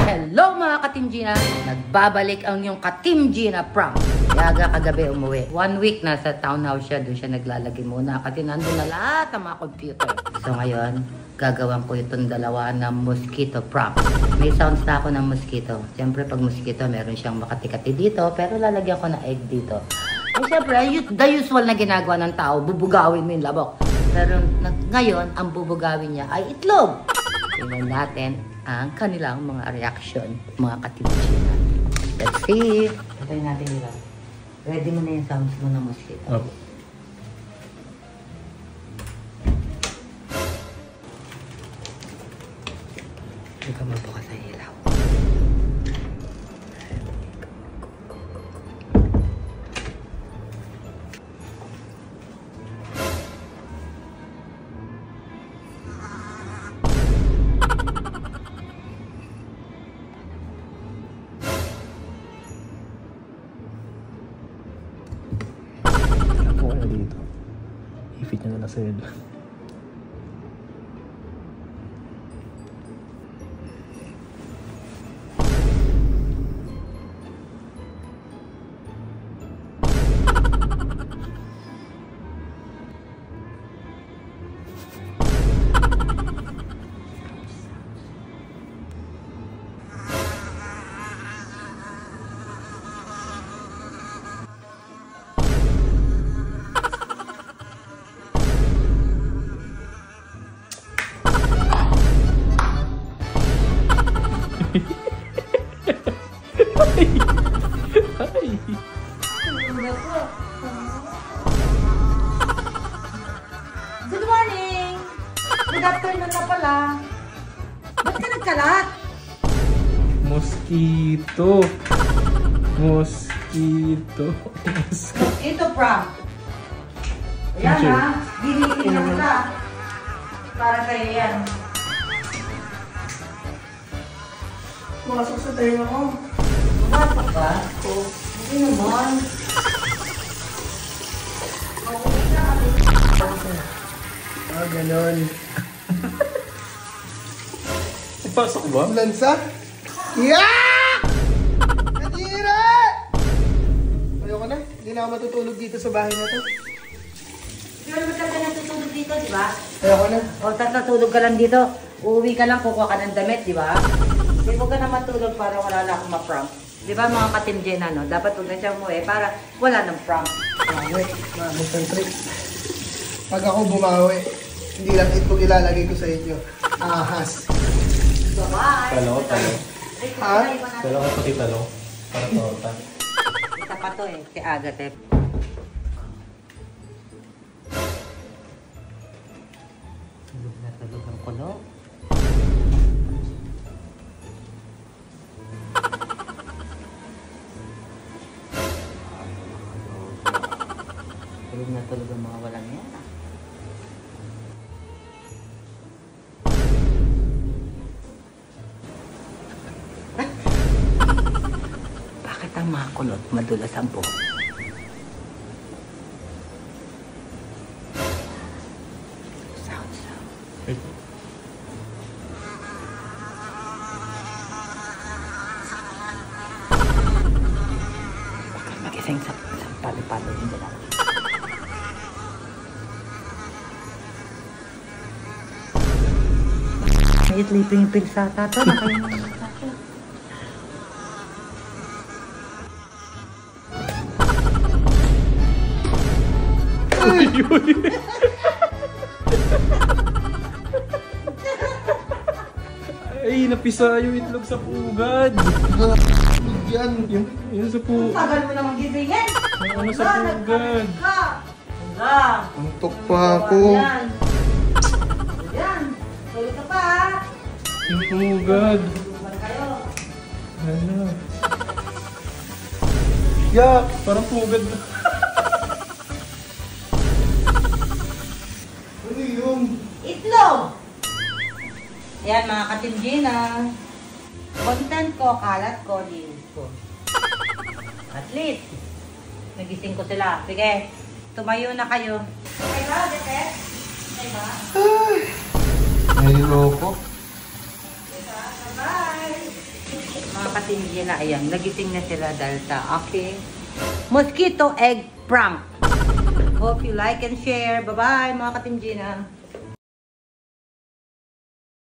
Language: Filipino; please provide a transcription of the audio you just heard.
Hello mga ka-Team Gina! Nagbabalik ang yung ka-Team Gina prank. Yaga kagabi umuwi. 1 week na sa townhouse siya. Doon siya naglalagay muna kasi nandun na lahat ang mga computer. So ngayon, gagawan ko itong dalawa na mosquito prank. May sounds na ako ng mosquito. Siyempre pag mosquito, meron siyang makatikati dito. Pero lalagyan ko ng egg dito. Ay siyempre, the usual na ginagawa ng tao, bubugawin mo yung labok. Pero ngayon, ang bubugawin niya ay itlog. Tingnan natin ang kanilang mga reaction, mga ka-Team Gina. Let's see. Patay natin nila. Ready mo na yung sounds mo ng mosquito. Opo. Hindi ka mabukas ang ilaw. Dito. I-fit nyo na sa head. Ay! Good morning! Good afternoon na pala. Ba't ka nagkalat? Mosquito! Mosquito! Mosquito prank. Ayan Sure. ha, ginitin na kita. Para sa'yo yan. Masok sa tayo ko. Pumasok ba? Oo. Hindi naman. Ganon. Pasok ba? Lansa? Yeah! Natira! Ayoko na. Hindi na ako matutulog dito sa bahay na to. Pero ba't ka natutulog dito, di ba? Ayoko na. O, tatutulog ka lang dito. Uuwi ka lang, kukuha ka ng damit, di ba? Hindi mo ka na matulog para wala na akong ma-prank. Di ba mga ka-Team Gina, no? Dapat huwag na siya umuwi para wala ng prank. Bumawi. Maamot ang trick. Pag ako bumawi, hindi lang itlog ilalagay ko sa inyo. Ahas. Bye-bye! Talo, talo. Ha? Talo ka pati talo. Para torta. Kita pa to eh, si Agate. Tulog na tulog ang kulo. Tulog na tulog ang mga walang yan. Bakit ang mga kulot madulas ang buhok? Sound. Ay. Bakit mag-isang sa palo-palo din nila? May itliping pilsata to. Nakalimutan ko. Ay, napisa yung itlog sa pugad. Yan. Yung sa pugad. Tagal mo namang gisingin. Ano sa pugad? Wala. Antok pa ako. Yan. Yan. Tulog ka pa ha. Yung pugad. Tulungan kayo. Ano? Yak! Parang pugad. Ano yun? Itlog! Yan mga ka-Team Gina. Content ko, kalat ko, news ko. At least, nagising ko sila. Sige, tumayo na kayo. Okay ba, Bete? Okay ba? Ayoko. Katim Gina, ayan, nagising na sila dahil sa aking mosquito egg prank. Hope you like and share. Bye-bye mga Katim Gina.